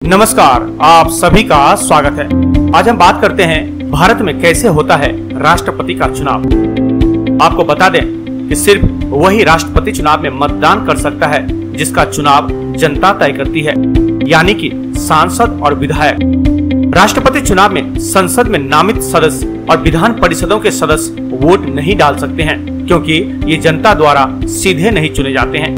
नमस्कार, आप सभी का स्वागत है। आज हम बात करते हैं भारत में कैसे होता है राष्ट्रपति का चुनाव। आपको बता दें कि सिर्फ वही राष्ट्रपति चुनाव में मतदान कर सकता है जिसका चुनाव जनता तय करती है, यानी कि सांसद और विधायक। राष्ट्रपति चुनाव में संसद में नामित सदस्य और विधान परिषदों के सदस्य वोट नहीं डाल सकते हैं, क्योंकि ये जनता द्वारा सीधे नहीं चुने जाते हैं।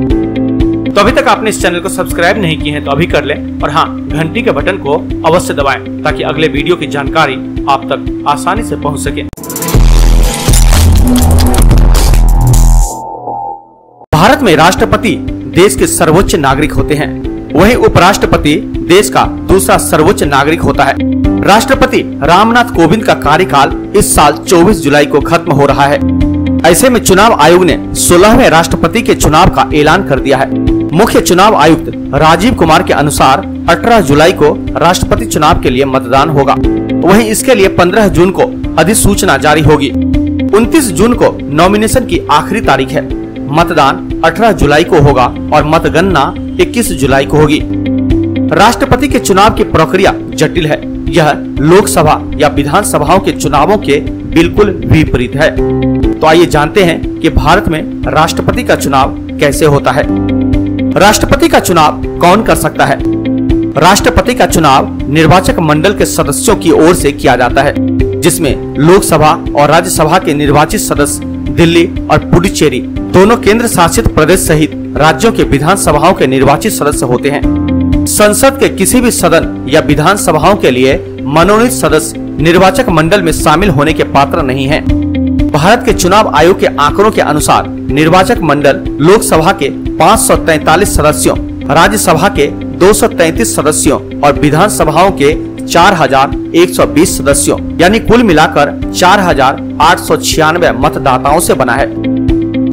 तो अभी तक आपने इस चैनल को सब्सक्राइब नहीं किए हैं तो अभी कर लें, और हाँ, घंटी के बटन को अवश्य दबाएं ताकि अगले वीडियो की जानकारी आप तक आसानी से पहुंच सके। भारत में राष्ट्रपति देश के सर्वोच्च नागरिक होते हैं, वहीं उपराष्ट्रपति देश का दूसरा सर्वोच्च नागरिक होता है। राष्ट्रपति रामनाथ कोविंद का कार्यकाल इस साल 24 जुलाई को खत्म हो रहा है। ऐसे में चुनाव आयोग ने 16वें राष्ट्रपति के चुनाव का ऐलान कर दिया है। मुख्य चुनाव आयुक्त राजीव कुमार के अनुसार 18 जुलाई को राष्ट्रपति चुनाव के लिए मतदान होगा। वहीं इसके लिए 15 जून को अधिसूचना जारी होगी। 29 जून को नॉमिनेशन की आखिरी तारीख है। मतदान 18 जुलाई को होगा और मतगणना 21 जुलाई को होगी। राष्ट्रपति के चुनाव की प्रक्रिया जटिल है। यह लोकसभा या विधानसभाओं के चुनावों के बिल्कुल विपरीत है। तो आइए जानते हैं कि भारत में राष्ट्रपति का चुनाव कैसे होता है। राष्ट्रपति का चुनाव कौन कर सकता है? राष्ट्रपति का चुनाव निर्वाचक मंडल के सदस्यों की ओर से किया जाता है, जिसमें लोकसभा और राज्यसभा के निर्वाचित सदस्य दिल्ली और पुडुचेरी दोनों केंद्र शासित प्रदेश सहित राज्यों के विधानसभाओं के निर्वाचित सदस्य होते हैं। संसद के किसी भी सदन या विधानसभाओं के लिए मनोनीत सदस्य निर्वाचक मंडल में शामिल होने के पात्र नहीं है। भारत के चुनाव आयोग के आंकड़ों के अनुसार निर्वाचक मंडल लोकसभा के 543 सदस्यों, राज्यसभा के 233 सदस्यों और विधानसभाओं के 4120 सदस्यों यानी कुल मिलाकर 4896 मतदाताओं से बना है।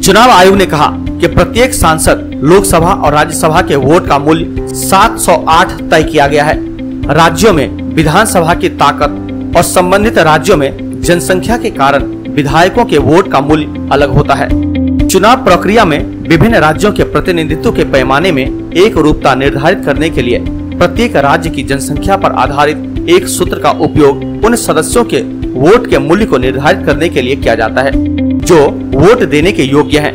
चुनाव आयोग ने कहा कि प्रत्येक सांसद, लोकसभा और राज्यसभा के वोट का मूल्य 708 तय किया गया है। राज्यों में विधानसभा की ताकत और संबंधित राज्यों में जनसंख्या के कारण विधायकों के वोट का मूल्य अलग होता है। चुनाव प्रक्रिया में विभिन्न राज्यों के प्रतिनिधित्व के पैमाने में एक रूपता निर्धारित करने के लिए प्रत्येक राज्य की जनसंख्या पर आधारित एक सूत्र का उपयोग उन सदस्यों के वोट के मूल्य को निर्धारित करने के लिए किया जाता है जो वोट देने के योग्य हैं।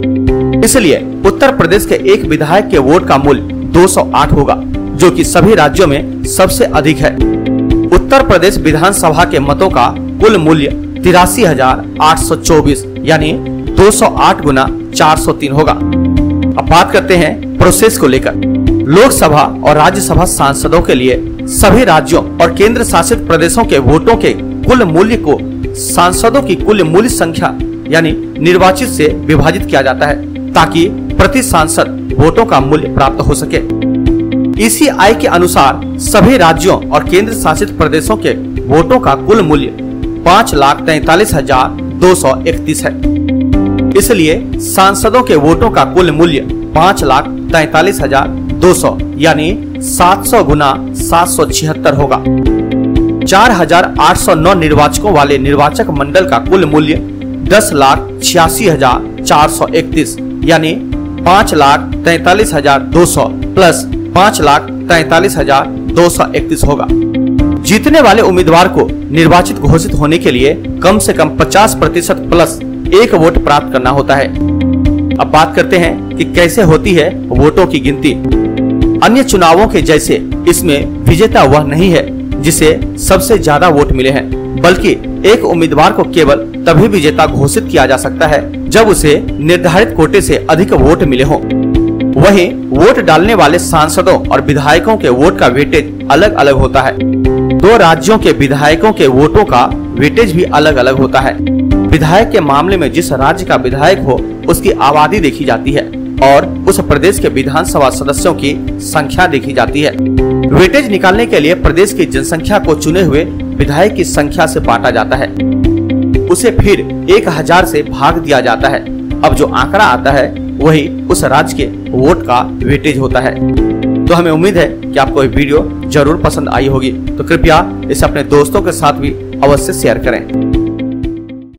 इसलिए उत्तर प्रदेश के एक विधायक के वोट का मूल्य 208 होगा, जो कि सभी राज्यों में सबसे अधिक है। उत्तर प्रदेश विधानसभा के मतों का कुल मूल्य 83,824 यानी 208 गुना 403 होगा। अब बात करते हैं प्रोसेस को लेकर। लोकसभा और राज्यसभा सांसदों के लिए सभी राज्यों और केंद्र शासित प्रदेशों के वोटों के कुल मूल्य को सांसदों की कुल मूल्य संख्या यानी निर्वाचित से विभाजित किया जाता है, ताकि प्रति सांसद वोटों का मूल्य प्राप्त हो सके। ECI के अनुसार सभी राज्यों और केंद्र शासित प्रदेशों के वोटों का कुल मूल्य 5,43,231 है। इसलिए सांसदों के वोटों का कुल मूल्य 5,43,200 यानी 700 गुना 776 होगा। 4,809 निर्वाचकों वाले निर्वाचक मंडल का कुल मूल्य 10,86,431 यानी 5,43,200 प्लस 5,43,231 होगा। जीतने वाले उम्मीदवार को निर्वाचित घोषित होने के लिए कम से कम 50% प्लस एक वोट प्राप्त करना होता है। अब बात करते हैं कि कैसे होती है वोटों की गिनती। अन्य चुनावों के जैसे इसमें विजेता वह नहीं है जिसे सबसे ज्यादा वोट मिले हैं, बल्कि एक उम्मीदवार को केवल तभी विजेता घोषित किया जा सकता है जब उसे निर्धारित कोटे से अधिक वोट मिले हों। वहीं वोट डालने वाले सांसदों और विधायकों के वोट का वेटेज अलग अलग होता है। दो राज्यों के विधायकों के वोटों का वेटेज भी अलग अलग होता है। विधायक के मामले में जिस राज्य का विधायक हो उसकी आबादी देखी जाती है और उस प्रदेश के विधानसभा सदस्यों की संख्या देखी जाती है। वेटेज निकालने के लिए प्रदेश की जनसंख्या को चुने हुए विधायक की संख्या से बांटा जाता है, उसे फिर 1000 से भाग दिया जाता है। अब जो आंकड़ा आता है वही उस राज्य के वोट का वेटेज होता है। तो हमें उम्मीद है कि आपको ये वीडियो जरूर पसंद आई होगी, तो कृपया इसे अपने दोस्तों के साथ भी अवश्य शेयर करें।